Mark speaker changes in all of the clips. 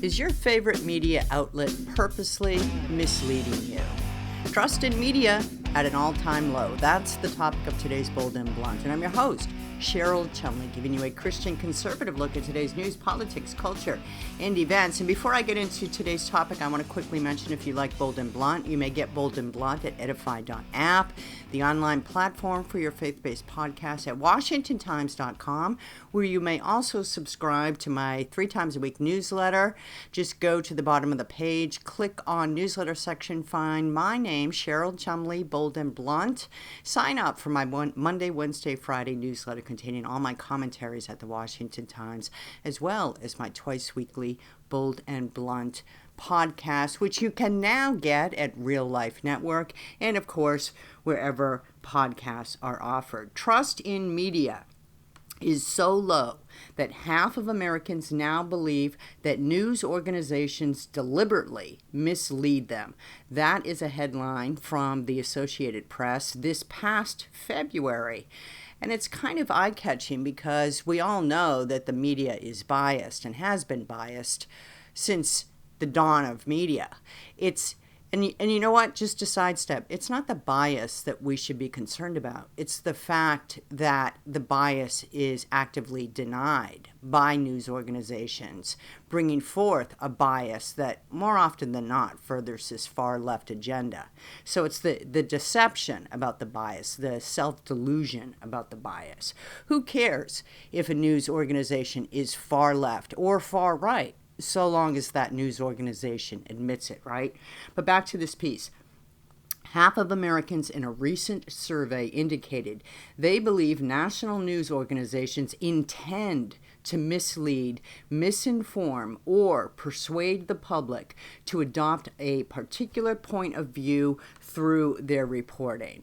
Speaker 1: Is your favorite media outlet purposely misleading you? Trust in media at an all-time low. That's the topic of today's Bold and Blunt. And I'm your host, Cheryl Chumley, giving you a Christian conservative look at today's news, politics, culture, and events. And before I get into today's topic, I want to quickly mention if you like Bold and Blunt, you may get Bold and Blunt at edify.app, the online platform for your faith-based podcast, at washingtontimes.com, where you may also subscribe to my 3 times a week newsletter. Just go to the bottom of the page, click on newsletter section, find my name, Cheryl Chumley, Bold and Blunt. Sign up for my Monday, Wednesday, Friday newsletter containing all my commentaries at the Washington Times, as well as my twice weekly Bold and Blunt podcast, which you can now get at Real Life Network and, of course, wherever podcasts are offered. Trust in media is so low that half of Americans now believe that news organizations deliberately mislead them. That is a headline from the Associated Press this past February. And it's kind of eye-catching because we all know that the media is biased and has been biased since the dawn of media. And you know what? Just a sidestep. It's not the bias that we should be concerned about. It's the fact that the bias is actively denied by news organizations, bringing forth a bias that more often than not furthers this far left agenda. So it's the deception about the bias, the self-delusion about the bias. Who cares if a news organization is far left or far right, so long as that news organization admits it, right? But back to this piece. Half of Americans in a recent survey indicated they believe national news organizations intend to mislead, misinform, or persuade the public to adopt a particular point of view through their reporting.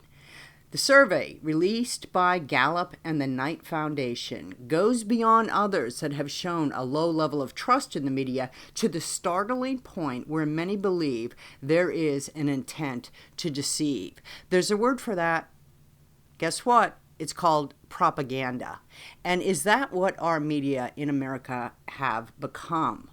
Speaker 1: The survey, released by Gallup and the Knight Foundation, goes beyond others that have shown a low level of trust in the media to the startling point where many believe there is an intent to deceive. There's a word for that. Guess what? It's called propaganda. And is that what our media in America have become?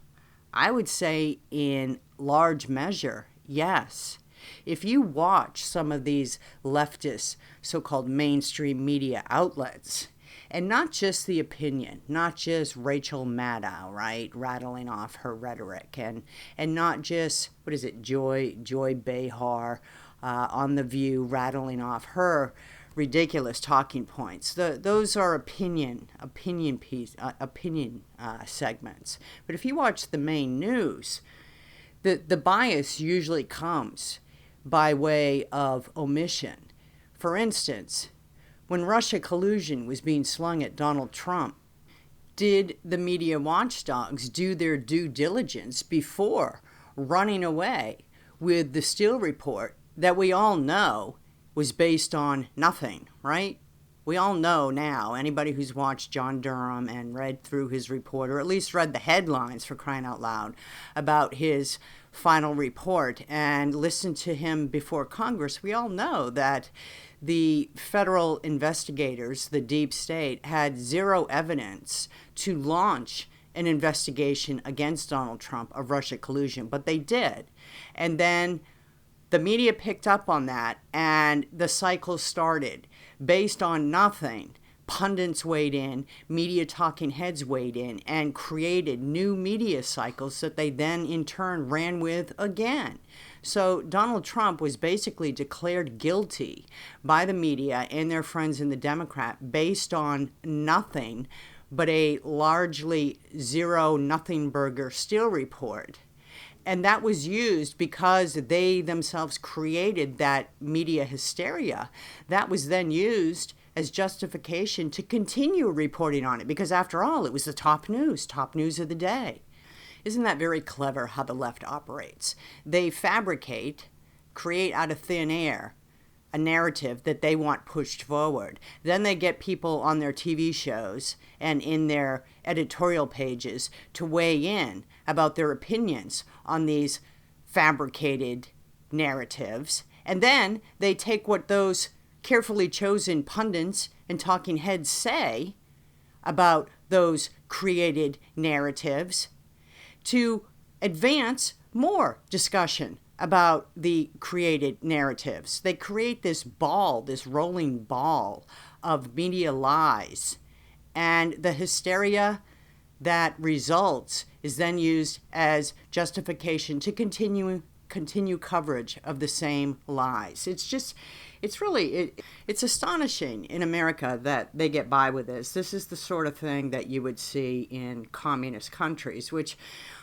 Speaker 1: I would say in large measure, yes. If you watch some of these leftist so-called mainstream media outlets, and not just the opinion, not just Rachel Maddow, right, rattling off her rhetoric, and not just, Joy Behar on The View rattling off her ridiculous talking points. Those are opinion segments. But if you watch the main news, the bias usually comes by way of omission. For instance, when Russia collusion was being slung at Donald Trump, did the media watchdogs do their due diligence before running away with the Steele report that we all know was based on nothing, right? We all know now, anybody who's watched John Durham and read through his report, or at least read the headlines for crying out loud about his final report and listened to him before Congress, we all know that the federal investigators, the deep state, had zero evidence to launch an investigation against Donald Trump of Russia collusion, but they did. And then the media picked up on that, and the cycle started. Based on nothing, pundits weighed in, media talking heads weighed in, and created new media cycles that they then in turn ran with again. So Donald Trump was basically declared guilty by the media and their friends in the Democrat based on nothing but a largely nothing burger Steele report. And that was used because they themselves created that media hysteria. That was then used as justification to continue reporting on it, because after all, it was the top news of the day. Isn't that very clever how the left operates? They fabricate, create out of thin air, a narrative that they want pushed forward. Then they get people on their TV shows and in their editorial pages to weigh in about their opinions on these fabricated narratives. And then they take what those carefully chosen pundits and talking heads say about those created narratives to advance more discussion about the created narratives. They create this ball, this rolling ball of media lies, and the hysteria that results is then used as justification to continue coverage of the same lies. It's astonishing in America that they get by with this. This is the sort of thing that you would see in communist countries, which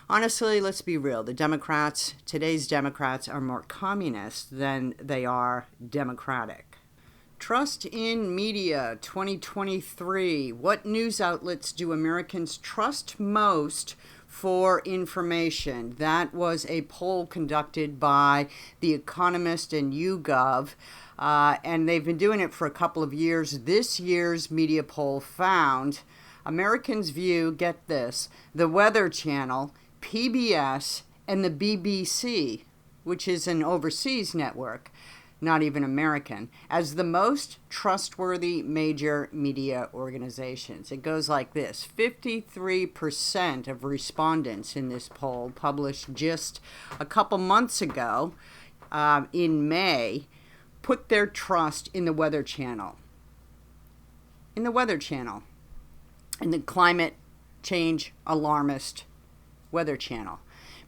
Speaker 1: honestly, let's be real, today's Democrats are more communist than they are democratic. Trust in media 2023. What news outlets do Americans trust most for information? That was a poll conducted by The Economist and YouGov, and they've been doing it for a couple of years. This year's media poll found Americans view, get this, the Weather Channel, PBS, and the BBC, which is an overseas network, not even American, as the most trustworthy major media organizations. It goes like this. 53% of respondents in this poll, published just a couple months ago in May, put their trust in the Weather Channel. In the Weather Channel. In the climate change alarmist Weather Channel.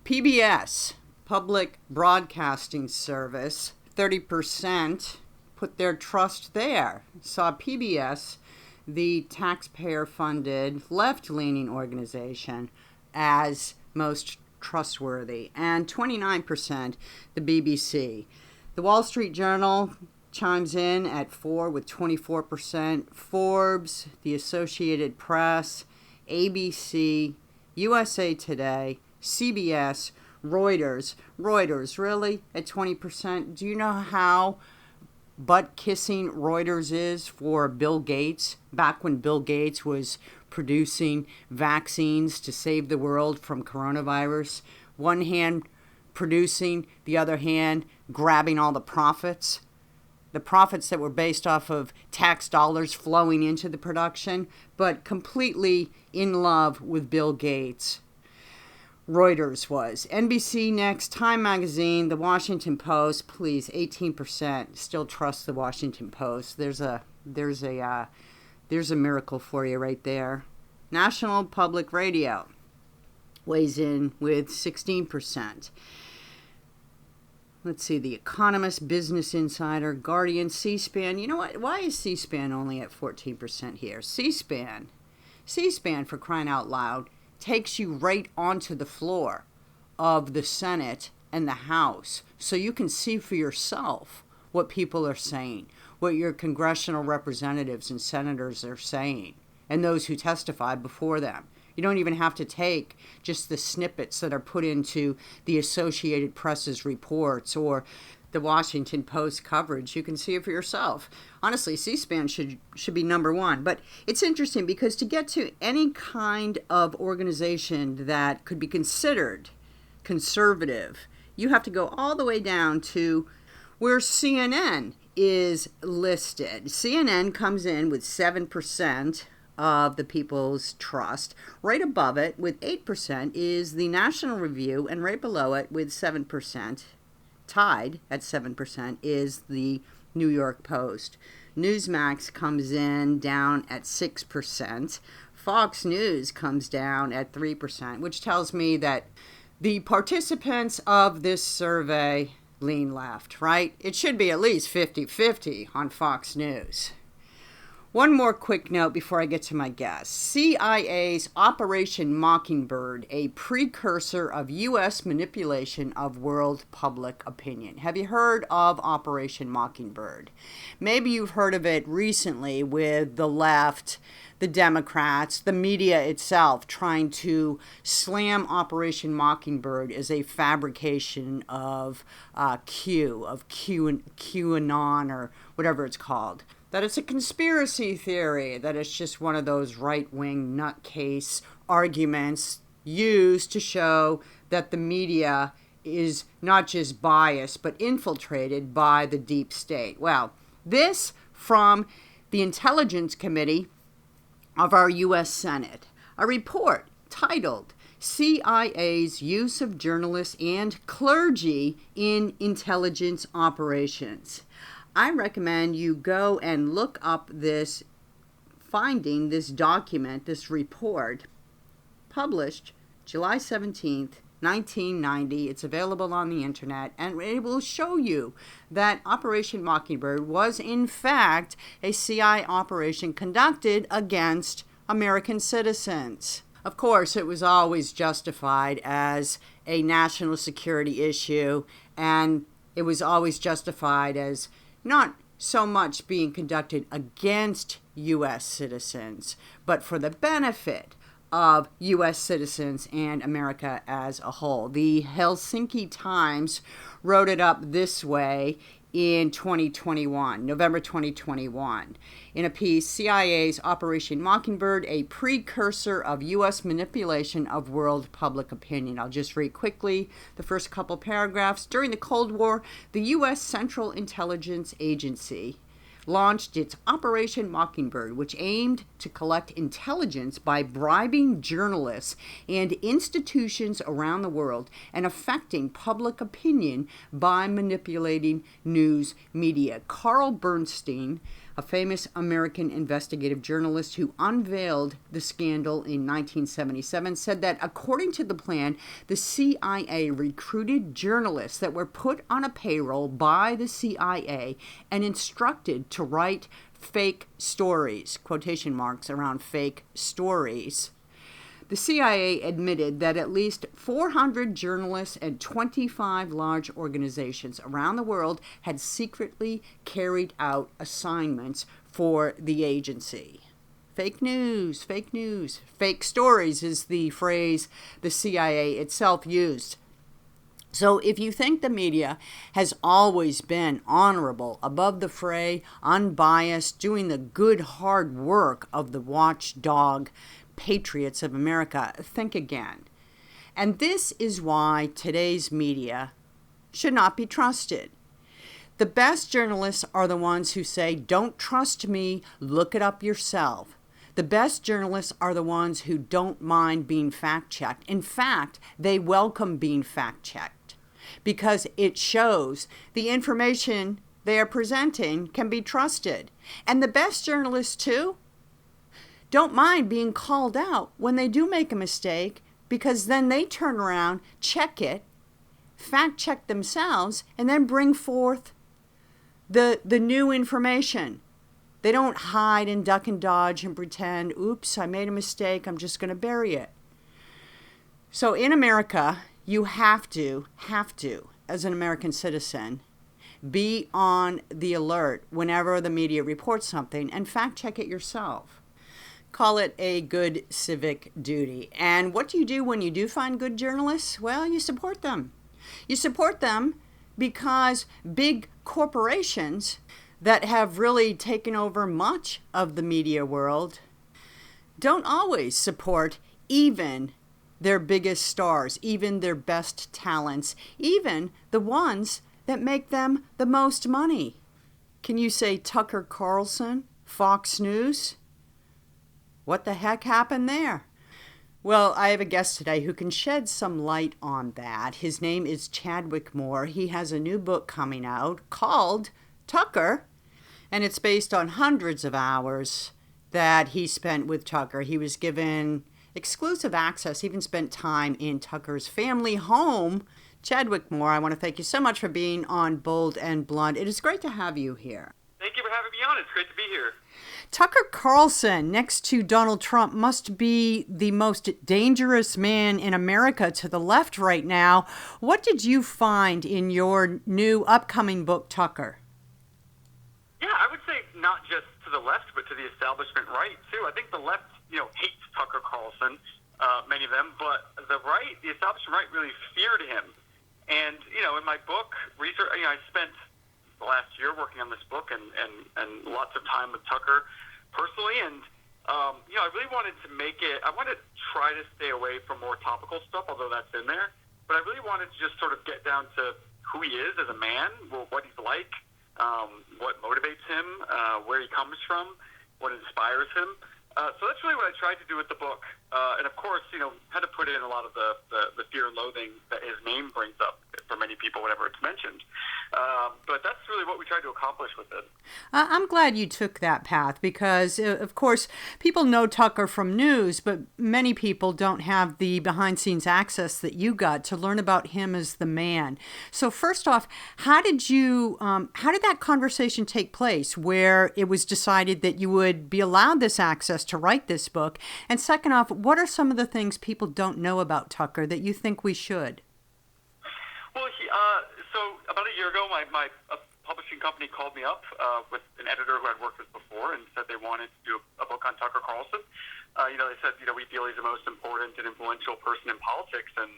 Speaker 1: PBS, Public Broadcasting Service, 30% put their trust there. Saw PBS, the taxpayer-funded, left-leaning organization, as most trustworthy, and 29% the BBC. The Wall Street Journal chimes in at 4 with 24%. Forbes, the Associated Press, ABC, USA Today, CBS, Reuters, really, at 20%. Do you know how butt-kissing Reuters is for Bill Gates? Back when Bill Gates was producing vaccines to save the world from coronavirus. One hand producing, the other hand grabbing all the profits. The profits that were based off of tax dollars flowing into the production, but completely in love with Bill Gates. Reuters was. NBC Next, Time Magazine, The Washington Post, please, 18% still trust The Washington Post. There's a miracle for you right there. National Public Radio weighs in with 16%. Let's see, The Economist, Business Insider, Guardian, C-SPAN. You know what? Why is C-SPAN only at 14% here? C-SPAN, for crying out loud, takes you right onto the floor of the Senate and the House, so you can see for yourself what people are saying, what your congressional representatives and senators are saying, and those who testify before them. You don't even have to take just the snippets that are put into the Associated Press's reports or the Washington Post coverage. You can see it for yourself. Honestly, C-SPAN should be number one. But it's interesting because to get to any kind of organization that could be considered conservative, you have to go all the way down to where CNN is listed. CNN comes in with 7% of the people's trust. Right above it, with 8%, is the National Review, and right below it, with 7%, tied at 7%, is the New York Post. Newsmax comes in down at 6%. Fox News comes down at 3%, which tells me that the participants of this survey lean left, right? It should be at least 50-50 on Fox News. One more quick note before I get to my guest. CIA's Operation Mockingbird, a precursor of U.S. manipulation of world public opinion. Have you heard of Operation Mockingbird? Maybe you've heard of it recently with the left, the Democrats, the media itself trying to slam Operation Mockingbird as a fabrication of QAnon or whatever it's called. That it's a conspiracy theory, that it's just one of those right-wing nutcase arguments used to show that the media is not just biased, but infiltrated by the deep state. Well, this from the Intelligence Committee of our U.S. Senate, a report titled CIA's use of journalists and clergy in intelligence operations. I recommend you go and look up this finding, this document, this report, published July 17th, 1990. It's available on the internet, and it will show you that Operation Mockingbird was in fact a CIA operation conducted against American citizens. Of course, it was always justified as a national security issue, and it was always justified as not so much being conducted against U.S. citizens, but for the benefit of U.S. citizens and America as a whole. The Helsinki Times wrote it up this way in 2021, November 2021. In a piece, CIA's Operation Mockingbird, a precursor of U.S. manipulation of world public opinion. I'll just read quickly the first couple paragraphs. During the Cold War, the U.S. Central Intelligence Agency launched its Operation Mockingbird, which aimed to collect intelligence by bribing journalists and institutions around the world and affecting public opinion by manipulating news media. Carl Bernstein, a famous American investigative journalist who unveiled the scandal in 1977, said that according to the plan, the CIA recruited journalists that were put on a payroll by the CIA and instructed to write fake stories, quotation marks around fake stories. The CIA admitted that at least 400 journalists and 25 large organizations around the world had secretly carried out assignments for the agency. Fake news, fake news. Fake stories is the phrase the CIA itself used. So if you think the media has always been honorable, above the fray, unbiased, doing the good hard work of the watchdog patriots of America, think again. And this is why today's media should not be trusted. The best journalists are the ones who say, don't trust me, look it up yourself. The best journalists are the ones who don't mind being fact-checked. In fact, they welcome being fact-checked because it shows the information they are presenting can be trusted. And the best journalists, too, don't mind being called out when they do make a mistake, because then they turn around, check it, fact check themselves, and then bring forth the new information. They don't hide and duck and dodge and pretend, oops, I made a mistake, I'm just going to bury it. So in America, you have to, as an American citizen, be on the alert whenever the media reports something and fact check it yourself. Call it a good civic duty. And what do you do when you do find good journalists? Well, you support them. You support them because big corporations that have really taken over much of the media world don't always support even their biggest stars, even their best talents, even the ones that make them the most money. Can you say Tucker Carlson, Fox News? What the heck happened there? Well, I have a guest today who can shed some light on that. His name is Chadwick Moore. He has a new book coming out called Tucker, and it's based on hundreds of hours that he spent with Tucker. He was given exclusive access, even spent time in Tucker's family home. Chadwick Moore, I want to thank you so much for being on Bold and Blunt. It is great to have you here.
Speaker 2: Thank you for having me on. It's great to be here.
Speaker 1: Tucker Carlson, next to Donald Trump, must be the most dangerous man in America to the left right now. What did you find in your new upcoming book, Tucker?
Speaker 2: Yeah, I would say not just to the left, but to the establishment right, too. I think the left, hates Tucker Carlson, many of them, but the right, the establishment right, really feared him. And, in my book, research, I spent the last year working on this book and lots of time with Tucker personally. And, I really wanted to I wanted to try to stay away from more topical stuff, although that's in there. But I really wanted to just sort of get down to who he is as a man, what he's like, what motivates him, where he comes from, what inspires him. So that's really what I tried to do with the book. And of course, had to put in a lot of the fear and loathing that his name brings up for many people whenever it's mentioned. But that's really what we tried to accomplish with it.
Speaker 1: I'm glad you took that path because, of course, people know Tucker from news, but many people don't have the behind-scenes access that you got to learn about him as the man. So first off, how did that conversation take place where it was decided that you would be allowed this access to write this book? And second off, what are some of the things people don't know about Tucker that you think we should?
Speaker 2: Well, so about a year ago, my publishing company called me up with an editor who I'd worked with before and said they wanted to do a book on Tucker Carlson. They said, we feel he's the most important and influential person in politics, and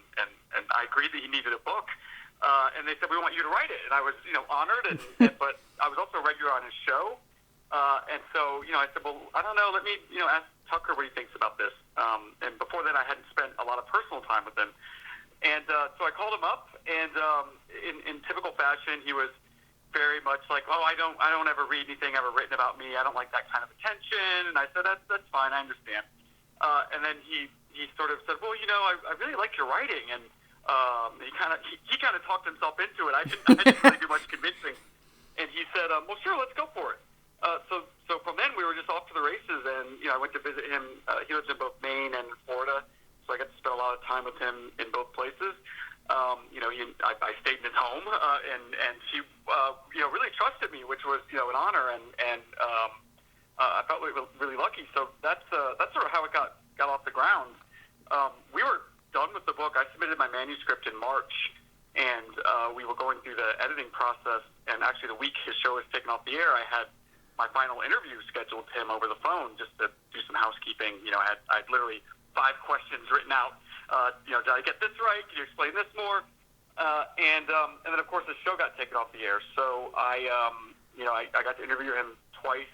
Speaker 2: I agreed that he needed a book. And they said, we want you to write it. And I was, honored, but I was also a regular on his show. And so, I said, well, I don't know, let me, ask Tucker what he thinks about this. And before then, I hadn't spent a lot of personal time with him. And so I called him up, and in typical fashion, he was very much like, oh, I don't ever read anything ever written about me. I don't like that kind of attention. And I said, that's fine, I understand. And then he sort of said, well, I really like your writing. And he kind of talked himself into it. I didn't really do much convincing. And he said, well, sure, let's go for it. So from then we were just off to the races, and I went to visit him. He lives in both Maine and Florida, so I got to spend a lot of time with him in both places. I stayed in his home, and he really trusted me, which was an honor, and I felt really lucky. So that's sort of how it got off the ground. We were done with the book. I submitted my manuscript in March, and we were going through the editing process. And actually, the week his show was taken off the air, I had my final interview scheduled with him over the phone just to do some housekeeping. I had literally 5 questions written out. Did I get this right? Can you explain this more? And then of course the show got taken off the air. So I got to interview him twice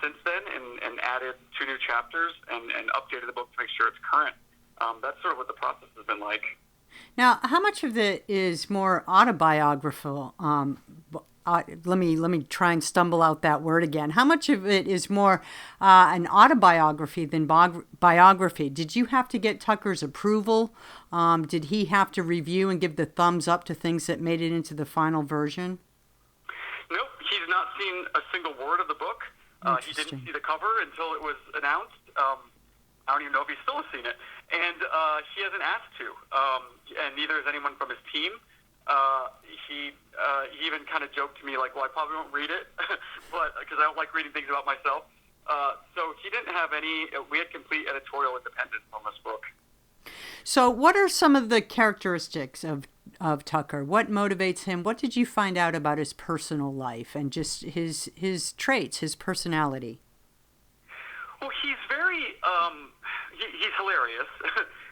Speaker 2: since then, and added 2 new chapters and updated the book to make sure it's current. That's sort of what the process has been like.
Speaker 1: Now, how much of it is more autobiographical? Let me try and stumble out that word again. How much of it is more an autobiography than biography? Did you have to get Tucker's approval? Did he have to review and give the thumbs up to things that made it into the final version?
Speaker 2: Nope, he's not seen a single word of the book. He didn't see the cover until it was announced. I don't even know if he's still seen it. And he hasn't asked to, and neither has anyone from his team. He even kind of joked to me like, well, I probably won't read it, but because I don't like reading things about myself. So he didn't have we had complete editorial independence on this book.
Speaker 1: So what are some of the characteristics of Tucker? What motivates him? What did you find out about his personal life and just his traits, his personality?
Speaker 2: Well, he's very, he's hilarious,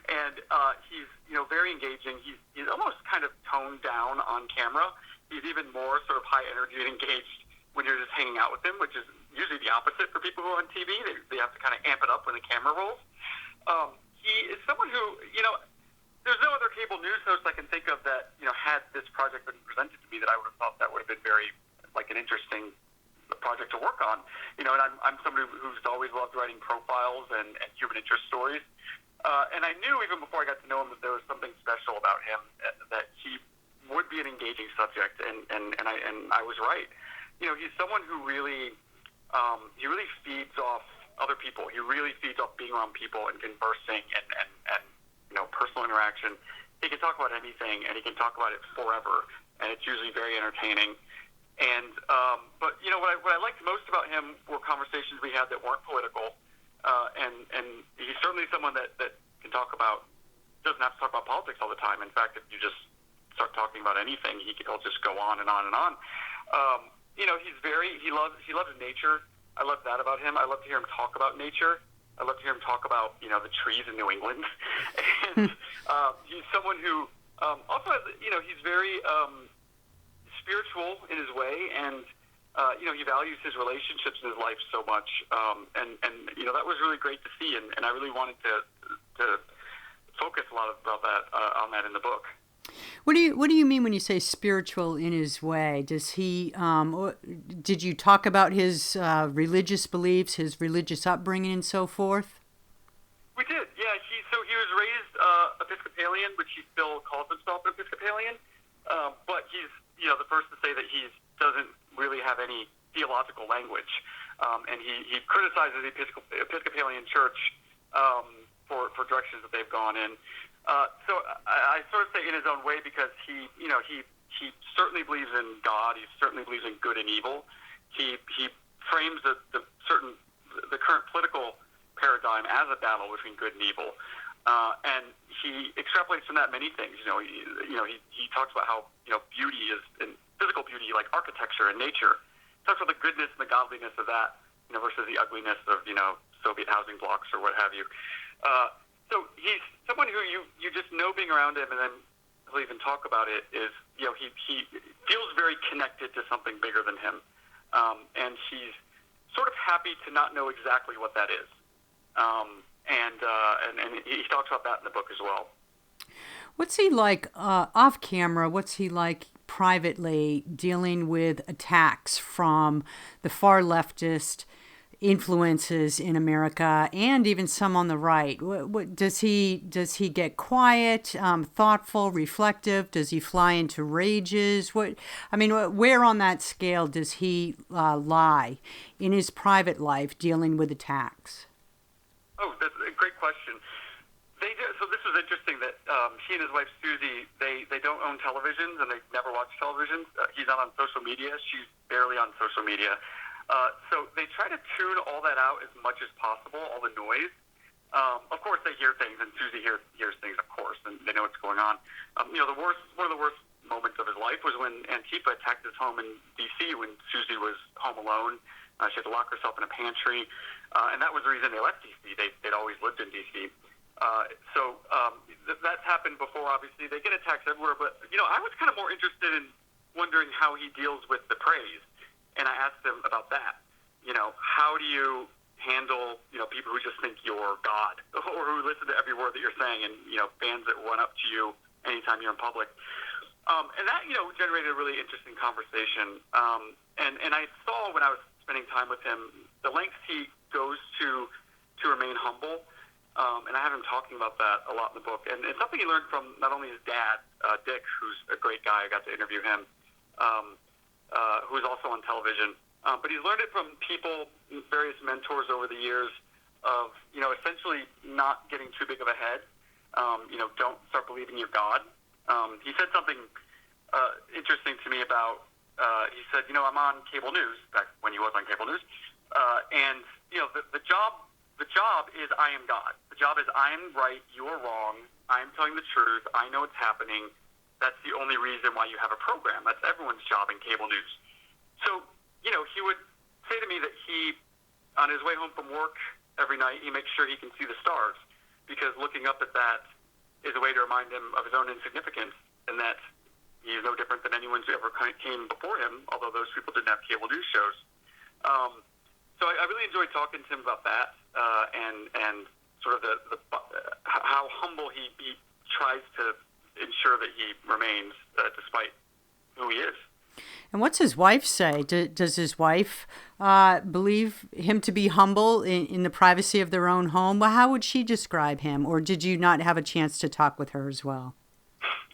Speaker 2: and he's, very engaging. He's almost kind of toned down on camera. He's even more sort of high energy and engaged when you're just hanging out with him, which is usually the opposite for people who are on TV. They have to kind of amp it up when the camera rolls. He is someone who, there's no other cable news host I can think of that, had this project been presented to me that I would have thought that would have been very, an interesting project to work on. And I'm somebody who's always loved writing profiles and human interest stories. And I knew even before I got to know him that there was something special about him, that he would be an engaging subject, and I was right. He's someone who really feeds off other people. He really feeds off being around people and conversing and personal interaction. He can talk about anything, and he can talk about it forever, and it's usually very entertaining. And but what I liked most about him were conversations we had that weren't political. And he's certainly someone that can doesn't have to talk about politics all the time. In fact, if you just start talking about anything, he'll just go on and on and on. He loves nature. I love that about him. I love to hear him talk about nature. I love to hear him talk about, the trees in New England. And he's someone who also has, he's very spiritual in his way, and he values his relationships in his life so much, and that was really great to see, and I really wanted to focus a lot about that on that in the book.
Speaker 1: What do you mean when you say spiritual in his way? Does he did you talk about his religious beliefs, his religious upbringing, and so forth?
Speaker 2: We did, yeah. He was raised Episcopalian, which he still calls himself Episcopalian, but he's the first to say that he doesn't really have any theological language, and he criticizes the Episcopalian Church for directions that they've gone in. So I sort of say in his own way because he certainly believes in God. He certainly believes in good and evil. He frames the current political paradigm as a battle between good and evil, and he extrapolates from that many things. He talks about how beauty is in physical beauty, like architecture and nature. He talks about the goodness and the godliness of that, versus the ugliness of Soviet housing blocks or what have you. So he's someone who you just know being around him, and then he'll even talk about it, is, he feels very connected to something bigger than him. And he's sort of happy to not know exactly what that is. And he talks about that in the book as well.
Speaker 1: What's he like off camera? What's he like privately dealing with attacks from the far leftist influences in America and even some on the right? What does he get quiet, thoughtful, reflective? Does he fly into rages? Where on that scale does he lie in his private life dealing with attacks?
Speaker 2: Oh, that's a great question. So this was interesting that he and his wife Susie, they don't own televisions and they never watch television. He's not on social media. She's barely on social media. So they try to tune all that out as much as possible, all the noise. Of course, they hear things, and Susie hears things, of course, and they know what's going on. One of the worst moments of his life was when Antifa attacked his home in D.C. when Susie was home alone. She had to lock herself in a pantry, and that was the reason they left D.C. They'd always lived in D.C. So that's happened before, obviously. They get attacks everywhere, but, I was kind of more interested in wondering how he deals with the praise. And I asked him about that. How do you handle, people who just think you're God or who listen to every word that you're saying and, fans that run up to you anytime you're in public. And that, generated a really interesting conversation. And I saw when I was spending time with him, the lengths he goes to remain humble. And I have him talking about that a lot in the book. And it's something he learned from not only his dad, Dick, who's a great guy. I got to interview him. Who is also on television. But he's learned it from people, various mentors over the years of, essentially not getting too big of a head. Don't start believing you're God. He said something interesting to me about, he said, I'm on cable news, back when he was on cable news, and, the job is I am God. The job is I am right, you are wrong, I'm telling the truth, I know what's happening. That's the only reason why you have a program. That's everyone's job in cable news. So, he would say to me that he, on his way home from work every night, he makes sure he can see the stars, because looking up at that is a way to remind him of his own insignificance and that he's no different than anyone who ever came before him, although those people didn't have cable news shows. So I really enjoyed talking to him about that and sort of how humble he tries to ensure that he remains despite who he is.
Speaker 1: And what's his wife say? Does his wife believe him to be humble in the privacy of their own home? Well, how would she describe him? Or did you not have a chance to talk with her as well?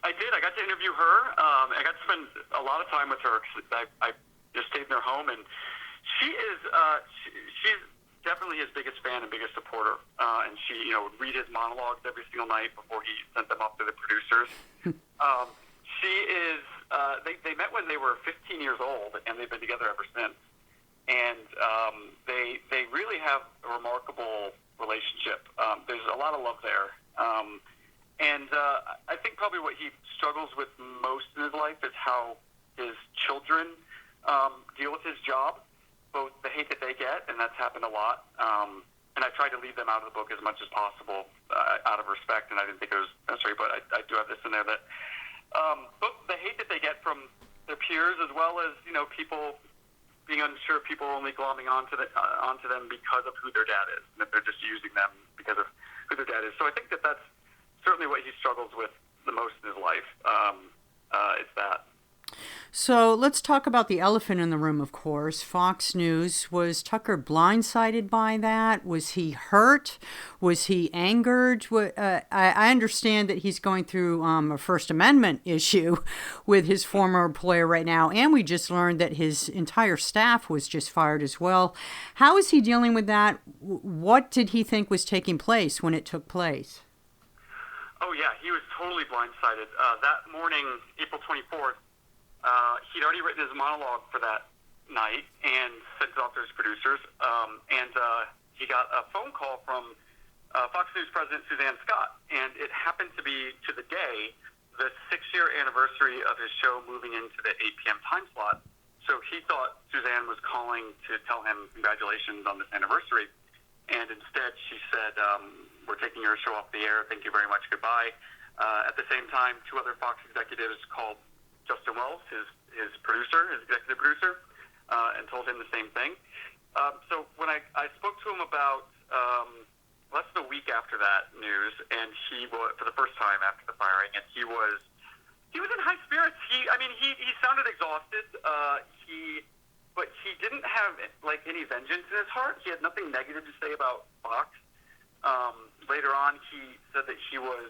Speaker 2: I did. I got to interview her. I got to spend a lot of time with her. I just stayed in her home, and she's definitely his biggest fan and biggest supporter. And she, would read his monologues every single night before he sent them off to the producers. She is. They met when they were 15 years old, and they've been together ever since. And they really have a remarkable relationship. There's a lot of love there. And I think probably what he struggles with most in his life is how his children deal with his job, both the hate that they get, and that's happened a lot. And I tried to leave them out of the book as much as possible out of respect, and I didn't think it was necessary, but I do have this in there that both the hate that they get from their peers, as well as people being unsure, people only glomming onto them because of who their dad is, and that they're just using them because of who their dad is. So I think that that's certainly what he struggles with the most in his life.
Speaker 1: So let's talk about the elephant in the room, of course. Fox News. Was Tucker blindsided by that? Was he hurt? Was he angered? I understand that he's going through a First Amendment issue with his former employer right now, and we just learned that his entire staff was just fired as well. How is he dealing with that? What did he think was taking place when it took place?
Speaker 2: Oh, yeah, he was totally blindsided. That morning, April 24th, he'd already written his monologue for that night and sent it off to his producers. And he got a phone call from Fox News president Suzanne Scott. And it happened to be, to the day, the 6-year anniversary of his show moving into the 8 p.m. time slot. So he thought Suzanne was calling to tell him congratulations on this anniversary. And instead, she said, we're taking your show off the air. Thank you very much. Goodbye. At the same time, 2 other Fox executives called Justin Wells, his executive producer, and told him the same thing. So when I spoke to him about less than a week after that news, and he was, for the first time after the firing, and he was in high spirits. He sounded exhausted. But he didn't have any vengeance in his heart. He had nothing negative to say about Fox. Later on, he said that he was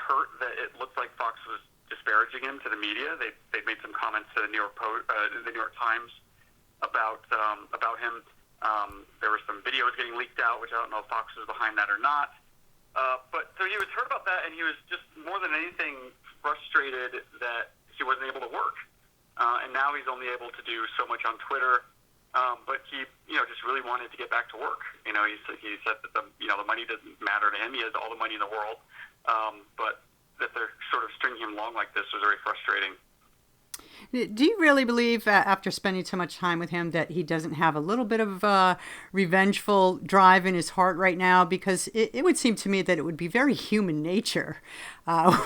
Speaker 2: hurt that it looked like Fox was disparaging him to the media. They made some comments to the New York Times about him. There were some videos getting leaked out, which I don't know if Fox was behind that or not. But so he was hurt about that, and he was just more than anything frustrated that he wasn't able to work. And now he's only able to do so much on Twitter. But he, just really wanted to get back to work. He said that the money doesn't matter to him. He has all the money in the world. But that they're sort of stringing him along like this was very frustrating.
Speaker 1: Do you really believe, after spending so much time with him, that he doesn't have a little bit of revengeful drive in his heart right now? Because it would seem to me that it would be very human nature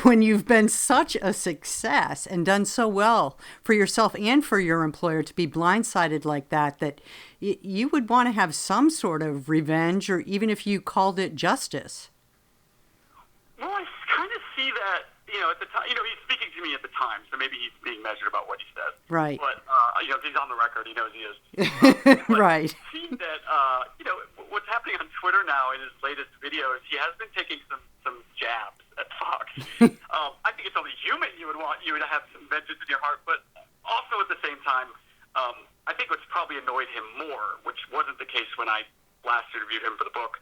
Speaker 1: when you've been such a success and done so well for yourself and for your employer to be blindsided like that you would want to have some sort of revenge, or even if you called it justice.
Speaker 2: Well, I kind of see that. At the time, he's speaking to me at the time, so maybe he's being measured about what he says.
Speaker 1: Right.
Speaker 2: But, he's on the record. He knows he is.
Speaker 1: Right.
Speaker 2: I see that, what's happening on Twitter now in his latest videos, he has been taking some jabs at Fox. I think it's only human you would have some vengeance in your heart, but also at the same time, I think what's probably annoyed him more, which wasn't the case when I last interviewed him for the book,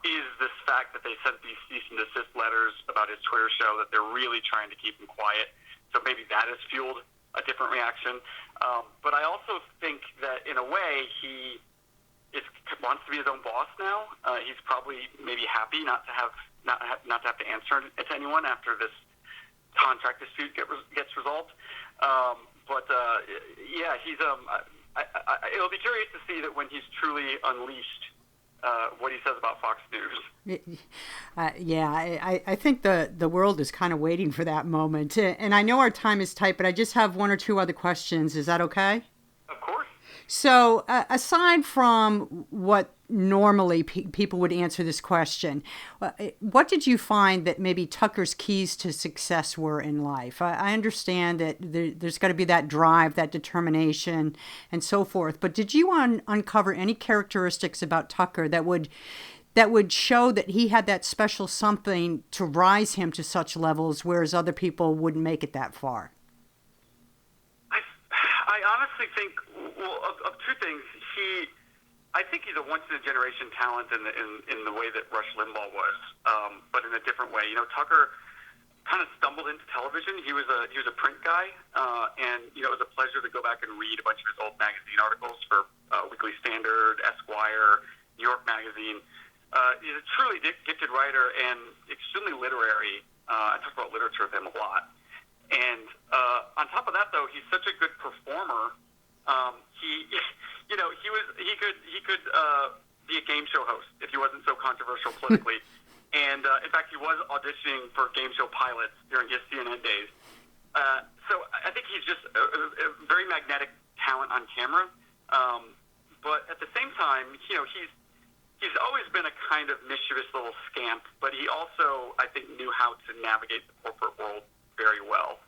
Speaker 2: is this fact that they sent these cease and desist letters about his Twitter show, that they're really trying to keep him quiet. So maybe that has fueled a different reaction. But I also think that in a way he wants to be his own boss now. He's probably maybe happy not to have to answer to anyone after this contract dispute gets resolved. He's it'll be curious to see that when he's truly unleashed, what he says about Fox News.
Speaker 1: I think the world is kind of waiting for that moment. And I know our time is tight, but I just have 1 or 2 other questions. Is that okay?
Speaker 2: Of course.
Speaker 1: So aside from what normally people would answer this question, what did you find that maybe Tucker's keys to success were in life? I understand that there's got to be that drive, that determination, and so forth. But did you uncover any characteristics about Tucker that would show that he had that special something to rise him to such levels, whereas other people wouldn't make it that far?
Speaker 2: I honestly think, of 2 things. I think he's a once-in-a-generation talent in the way that Rush Limbaugh was, but in a different way. Tucker kind of stumbled into television. He was a print guy, and it was a pleasure to go back and read a bunch of his old magazine articles for Weekly Standard, Esquire, New York Magazine. He's a truly gifted writer and extremely literary. I talk about literature with him a lot. And on top of that, though, he's such a good performer. He could be a game show host if he wasn't so controversial politically. And in fact, he was auditioning for game show pilots during his CNN days. So I think he's just a very magnetic talent on camera. But at the same time, he's always been a kind of mischievous little scamp. But he also, I think, knew how to navigate the corporate world very well.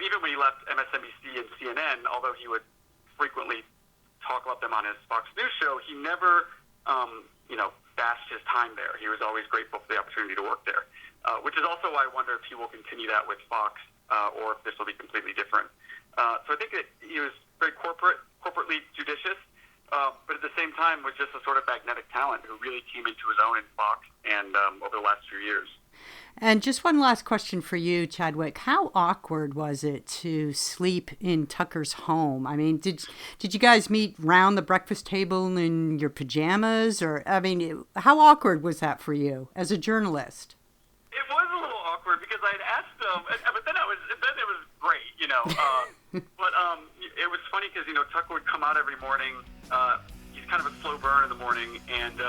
Speaker 2: Even when he left MSNBC and CNN, although he would frequently talk about them on his Fox News show, he never, bashed his time there. He was always grateful for the opportunity to work there, which is also why I wonder if he will continue that with Fox or if this will be completely different. So I think that he was very corporately judicious, but at the same time was just a sort of magnetic talent who really came into his own in Fox and over the last few years.
Speaker 1: And just one last question for you, Chadwick. How awkward was it to sleep in Tucker's home? I mean, did you guys meet round the breakfast table in your pajamas? How awkward was that for you as a journalist?
Speaker 2: It was a little awkward because I had asked him, but then it was great, But it was funny because, Tucker would come out every morning. He's kind of a slow burn in the morning, and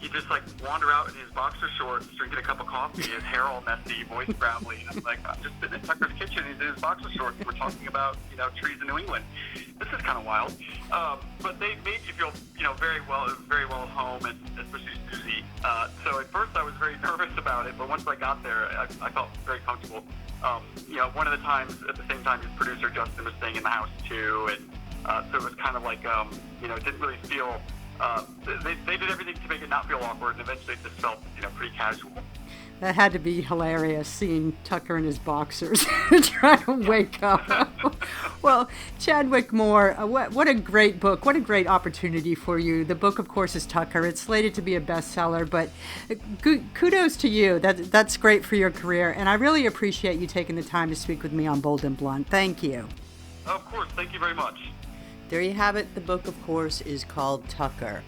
Speaker 2: he'd just wander out in his boxer shorts, drinking a cup of coffee, his hair all messy, voice gravelly. And I'm just sitting in Tucker's kitchen. He's in his boxer shorts. We're talking about trees in New England. This is kind of wild. But they made you feel very well at home, and especially Susie. So at first I was very nervous about it, but once I got there, I felt very comfortable. One of the times at the same time, his producer Justin was staying in the house too, and so it was kind of it didn't really feel. They did everything to make it not feel awkward, and eventually it just felt, pretty casual.
Speaker 1: That had to be hilarious, seeing Tucker in his boxers trying to wake up. Well, Chadwick Moore, what a great book. What a great opportunity for you. The book, of course, is Tucker. It's slated to be a bestseller, but kudos to you. That's great for your career, and I really appreciate you taking the time to speak with me on Bold and Blunt. Thank you.
Speaker 2: Of course. Thank you very much.
Speaker 1: There you have it. The book, of course, is called Tucker.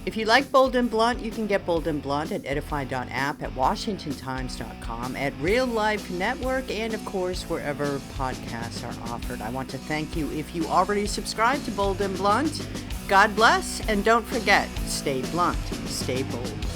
Speaker 1: If you like Bold and Blunt, you can get Bold and Blunt at edify.app, at washingtontimes.com, at Real Life Network, and, of course, wherever podcasts are offered. I want to thank you if you already subscribe to Bold and Blunt. God bless, and don't forget, stay blunt, stay bold.